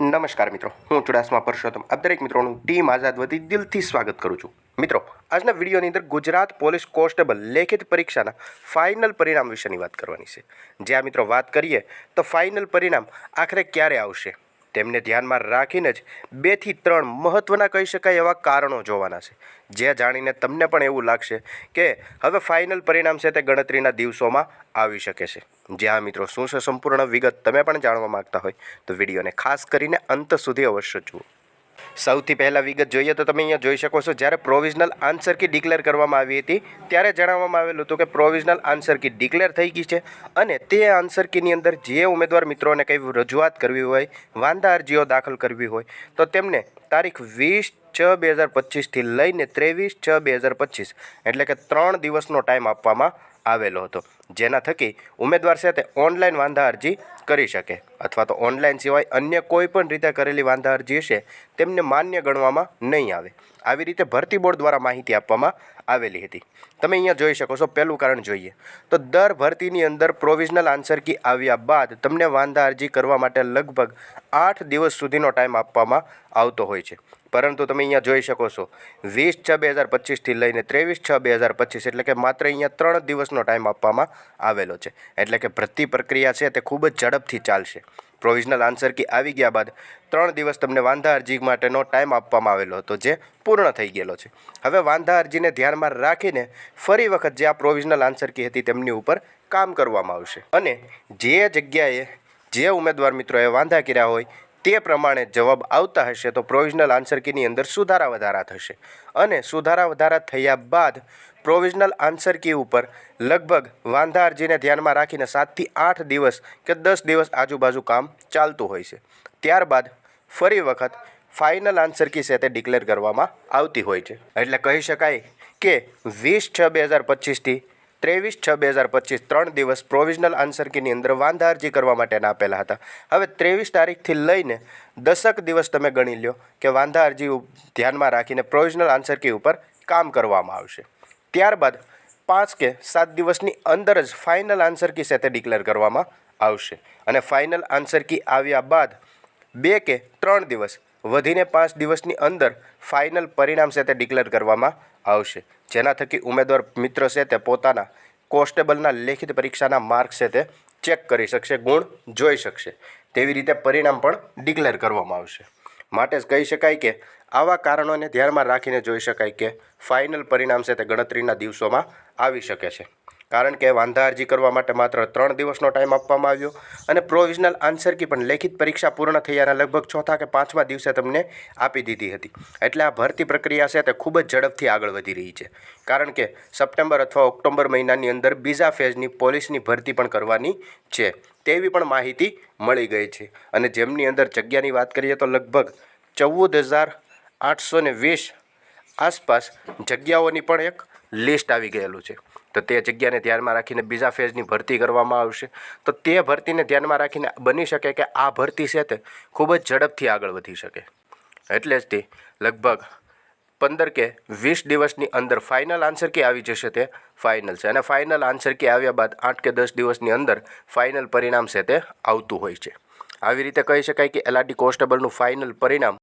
નમસ્કાર મિત્રો, હું ચુડાસમા પરસોત્તમ આપ દરેક મિત્રોનું ટીમ આઝાદ વતી દિલથી સ્વાગત કરું છું। મિત્રો, આજના વિડીયોની અંદર ગુજરાત પોલીસ કોન્સ્ટેબલ લેખિત પરીક્ષાના ફાઇનલ પરિણામ વિશેની વાત કરવાની છે। જ્યાં મિત્રો વાત કરીએ તો ફાઇનલ પરિણામ આખરે ક્યારે આવશે તેમને ધ્યાનમાં રાખીને જ 2 થી 3 મહત્ત્વના કહી શકાય એવા કારણો જોવાના છે, જે જાણીને તમને પણ એવું લાગશે કે હવે ફાઇનલ પરિણામ છે તે ગણતરીના દિવસોમાં આવી શકે છે। જ્યાં મિત્રો શું છે સંપૂર્ણ વિગત તમે પણ જાણવા માગતા હોય તો વિડીયોને ખાસ કરીને અંત સુધી અવશ્ય જુઓ। સૌથી પહેલાં વિગત જોઈએ તો તમે અહીંયા જોઈ શકો છો, જ્યારે પ્રોવિઝનલ આન્સર કી ડિક્લેર કરવામાં આવી હતી ત્યારે જણાવવામાં આવેલું હતું કે પ્રોવિઝનલ આન્સર કી ડિક્લેર થઈ ગઈ છે અને તે આન્સર કીની અંદર જે ઉમેદવાર મિત્રોને કંઈ રજૂઆત કરવી હોય, વાંધા અરજીઓ દાખલ કરવી હોય તો તેમને તારીખ 20/6/2025થી લઈને 23/6/2025 એટલે કે 3 દિવસનો ટાઈમ આપવામાં આવેલો હતો, જેના થકી ઉમેદવાર છે તે ઓનલાઈન વાંધા અરજી કરી શકે અથવા તો ઓનલાઈન સિવાય અન્ય કોઈ પણ રીતે કરેલી વાંધા અરજી હશે તેમને માન્ય ગણવામાં નહીં આવે। આવી રીતે ભરતી બોર્ડ દ્વારા માહિતી આપવામાં આવેલી હતી। તમે અહીંયા જોઈ શકો છો, પહેલું કારણ જોઈએ તો દર ભરતીની અંદર પ્રોવિઝનલ આન્સર કી આવ્યા બાદ તમને વાંધા અરજી કરવા માટે લગભગ 8 દિવસ સુધીનો ટાઈમ આપવામાં આવતો હોય છે, પરંતુ તમે અહીંયા જોઈ શકો છો 20/6/2025થી લઈને 23/6/2025 એટલે કે માત્ર અહીંયા 3 દિવસનો ટાઈમ આપવામાં આવેલો છે, એટલે કે ભરતી પ્રક્રિયા છે તે ખૂબ જ ઝડપથી ચાલશે। પ્રોવિઝનલ આન્સર કી આવી ગયા બાદ 3 દિવસ તમને વાંધા અરજી માટેનો ટાઈમ આપવામાં આવેલો હતો, જે પૂર્ણ થઈ ગયેલો છે। હવે વાંધા અરજીને ધ્યાનમાં રાખીને ફરી વખત જે આ પ્રોવિઝનલ આન્સર કી હતી તેમની ઉપર કામ કરવામાં આવશે અને જે જગ્યાએ જે ઉમેદવાર મિત્રોએ વાંધા કર્યા હોય તે પ્રમાણે જવાબ આવતા હશે તો પ્રોવિઝનલ આન્સર કીની અંદર સુધારા વધારા થશે અને સુધારા વધારા થયા બાદ પ્રોવિઝનલ આન્સર કી ઉપર લગભગ વાંધા અરજીને ધ્યાનમાં રાખીને 7 થી 8 દિવસ કે 10 દિવસ આજુબાજુ કામ ચાલતું હોય છે। ત્યારબાદ ફરી વખત ફાઇનલ આન્સર કી છે તે ડિક્લેર કરવામાં આવતી હોય છે, એટલે કહી શકાય કે 20/6/2025થી 23/6/2025 3 દિવસ પ્રોવિઝનલ આન્સર કીની અંદર વાંધા અરજી કરવા માટેના આપેલા હતા। હવે 23 તારીખથી લઈને 10 દિવસ તમે ગણી લો કે વાંધા અરજી ધ્યાનમાં રાખીને પ્રોવિઝનલ આન્સર કી ઉપર કામ કરવામાં આવશે। ત્યારબાદ 5 કે 7 દિવસની અંદર જ ફાઇનલ આન્સર કી છે તે ડિક્લેર કરવામાં આવશે અને ફાઇનલ આન્સર કી આવ્યા બાદ 2 કે 3 દિવસ વધીને 5 દિવસની અંદર ફાઇનલ પરિણામ છે તે ડિક્લેર કરવામાં આવશે, જેના થકી ઉમેદવાર મિત્ર છે તે પોતાના કોન્સ્ટેબલના લેખિત પરીક્ષાના માર્ક્સ છે તે ચેક કરી શકશે, ગુણ જોઈ શકશે, તેવી રીતે પરિણામ પણ ડિક્લેર કરવામાં આવશે। માટે જ કહી શકાય કે આવા કારણોને ધ્યાનમાં રાખીને જોઈ શકાય કે ફાઇનલ પરિણામ છે તે ગણતરીના દિવસોમાં આવી શકે છે, કારણ કે વાંધા અરજી કરવા માટે માત્ર 3 દિવસનો ટાઈમ આપવામાં આવ્યો અને પ્રોવિઝનલ આન્સર કી પણ લેખિત પરીક્ષા પૂર્ણ થયાના લગભગ 4થા કે 5મા દિવસે તમને આપી દીધી હતી, એટલે આ ભરતી પ્રક્રિયા છે તે ખૂબ જ ઝડપથી આગળ વધી રહી છે, કારણ કે સપ્ટેમ્બર અથવા ઓક્ટોબર મહિનાની અંદર બીજા ફેઝની પોલીસની ભરતી પણ કરવાની છે તેવી પણ માહિતી મળી ગઈ છે અને જેમની અંદર જગ્યાની વાત કરીએ તો લગભગ 14,820 આસપાસ જગ્યાઓની પણ એક લિસ્ટ આવી ગયેલું છે, તો તે જગ્યાને ધ્યાનમાં રાખીને બીજા ફેઝની ભરતી કરવામાં આવશે। તો તે ભરતીને ધ્યાનમાં રાખીને બની શકે કે આ ભરતી છે તે ખૂબ જ ઝડપથી આગળ વધી શકે, એટલે જ તે લગભગ 15 કે 20 દિવસની અંદર ફાઇનલ આન્સર કી આવી જશે તે ફાઇનલ છે અને ફાઇનલ આન્સર કી આવ્યા બાદ 8 કે 10 દિવસની અંદર ફાઇનલ પરિણામ છે તે આવતું હોય છે। આવી રીતે કહી શકાય કે LRT કોન્સ્ટેબલનું ફાઇનલ પરિણામ